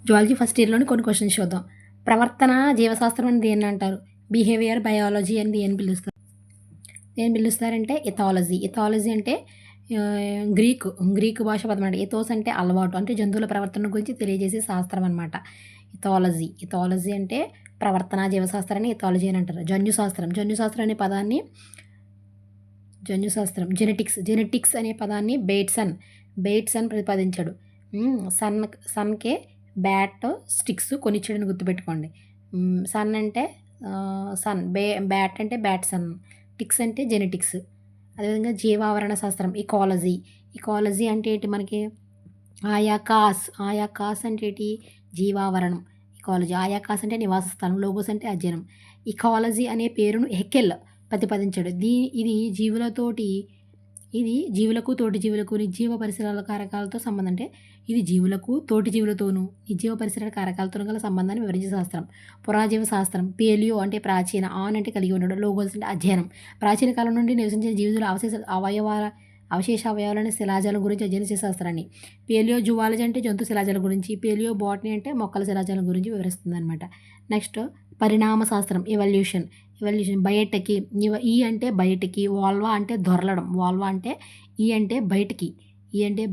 Zoology first ఇయర్లోని కొన్ని questions చూద్దాం. ప్రవర్తన జీవశాస్త్రం అని దేన్ని అంటారు? బిహేవియర్ బయాలజీ అని దేన్ని పిలుస్తారు? దేన్ని పిలుస్తారంటే ఎథాలజీ. ఎథాలజీ అంటే గ్రీకు భాష పదం అండి. ఎథోస్ అంటే అలవాటు, అంటే జంతువుల ప్రవర్తన గురించి తెలియజేసే శాస్త్రం అనమాట ఎథాలజీ. ఎథాలజీ అంటే ప్రవర్తన జీవశాస్త్రాన్ని ఎథాలజీ అని అంటారు. జన్యుశాస్త్రం అనే పదాన్ని జెనెటిక్స్ అనే పదాన్ని బేట్సన్ ప్రతిపాదించాడు. సన్కే బ్యాట్ స్టిక్స్ కొనిచ్చాడని గుర్తుపెట్టుకోండి. సన్ అంటే బ్యాట్ అంటే బ్యాట్సన్, టిక్స్ అంటే జెనెటిక్స్. అదేవిధంగా జీవావరణ శాస్త్రం ఇకాలజీ అంటే ఏంటి మనకి? ఆయాకాస్ అంటే ఏంటి? జీవావరణం. ఇకాలజీ. ఆయాకాస్ అంటే నివాస స్థలం, లోగోస్ అంటే అధ్యయనం. ఇకాలజీ అనే పేరును హెకెల్ ప్రతిపాదించాడు. ఇది జీవులకు తోటి జీవులకు నిర్జీవ పరిసరాల కారకాలతో సంబంధం, అంటే ఇది జీవులకు తోటి జీవులతోనూ నిర్జీవ పరిసరాల కారకాలతో గల సంబంధాన్ని వివరించే శాస్త్రం. పురాజీవ శాస్త్రం. పేలియో అంటే ప్రాచీన, ఆన్ అంటే కలిగి ఉండడం, లోగోస్ అంటే అధ్యయనం. ప్రాచీన కాలం నుండి నివసించిన జీవుల అవశేష అవయవాలని శిలాజాలం గురించి అధ్యయనం చేసే శాస్త్రాన్ని. పేలియో జువాలజీ అంటే జంతు శిలాజాల గురించి. పేలియో బాటనీ అంటే మొక్కల శిలాజాలం గురించి వివరిస్తుంది అనమాట. నెక్స్ట్ పరిణామ శాస్త్రం. ఎవల్యూషన్ బయటకి. ఈ అంటే బయటికి, వాల్వా అంటే దొరలడం, ఈ అంటే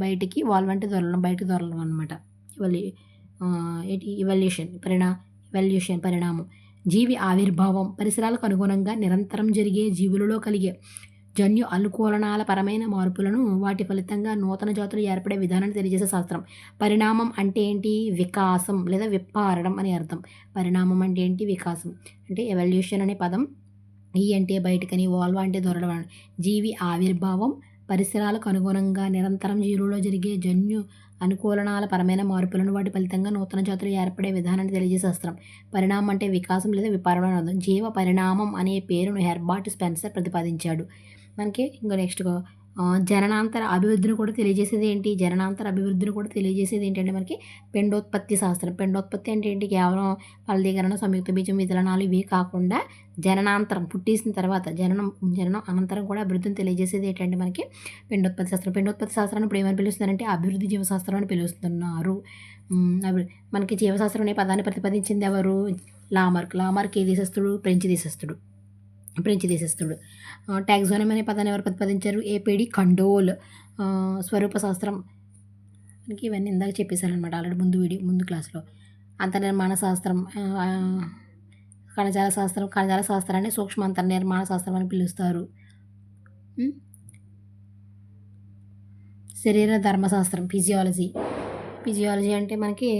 బయటికి, వాల్వా అంటే దొరలడం, బయటకు దొరలడం అనమాట. ఎవల్యూషన్ పరిణామం. జీవి ఆవిర్భావం. పరిసరాలకు అనుగుణంగా నిరంతరం జరిగే జీవులలో కలిగే జన్యు అనుకూలనాల పరమైన మార్పులను, వాటి ఫలితంగా నూతన జాతులు ఏర్పడే విధానాన్ని తెలియజేసే శాస్త్రం. పరిణామం అంటే ఏంటి? వికాసం లేదా విప్పారడం అని అర్థం. పరిణామం అంటే ఏంటి? వికాసం. అంటే ఎవల్యూషన్ అనే పదం ఈ అంటే బయటకని, వాల్వా అంటే దొరలడం. జీవి ఆవిర్భావం, పరిసరాలకు అనుగుణంగా నిరంతరం జీవులలో జరిగే జన్యు అనుకూలనాల పరమైన మార్పులను, వాటి ఫలితంగా నూతన జాతులు ఏర్పడే విధానాన్ని తెలియజేసే శాస్త్రం. పరిణామం అంటే వికాసం లేదా విపారణం అని అర్థం. జీవ పరిణామం అనే పేరును హెర్బర్ట్ స్పెన్సర్ ప్రతిపాదించాడు. మనకి ఇంకా నెక్స్ట్ జననాంతర అభివృద్ధిని కూడా తెలియజేసేది ఏంటంటే మనకి పిండోత్పత్తి శాస్త్రం. పిండోత్పత్తి అంటే ఏంటి? కేవలం ఫలదీకరణ, సంయుక్త బీజం, వితరణాలు ఇవే కాకుండా జననాంతరం, పుట్టేసిన తర్వాత జననం అనంతరం కూడా అభివృద్ధిని తెలియజేసేది ఏంటంటే మనకి పిండోత్పత్తి శాస్త్రం. పిండోత్పత్తి శాస్త్రాన్ని ఇప్పుడు ఏమని పిలుస్తున్నారంటే అభివృద్ధి జీవశాస్త్రం అని పిలుస్తున్నారు. మనకి జీవశాస్త్రం అనే పదాన్ని ప్రతిపాదించింది ఎవరు? లామార్క్ ఏ దేశస్థుడు? ఫ్రెంచ్ దేశస్థుడు. టాక్సానమీ అనే పదాన్ని ఎవరు ప్రతిపాదించారు? ఏపీడి కండోల్. స్వరూప శాస్త్రం. మనకి ఇవన్నీ ఇందాక చెప్పేశారనమాట ఆల్రెడీ ముందు క్లాస్లో. అంతర్నిర్మాణ శాస్త్రం. కణజాల శాస్త్రాన్ని సూక్ష్మ అంతర్నిర్మాణ శాస్త్రం అని పిలుస్తారు. శరీర ధర్మశాస్త్రం. ఫిజియాలజీ అంటే మనకి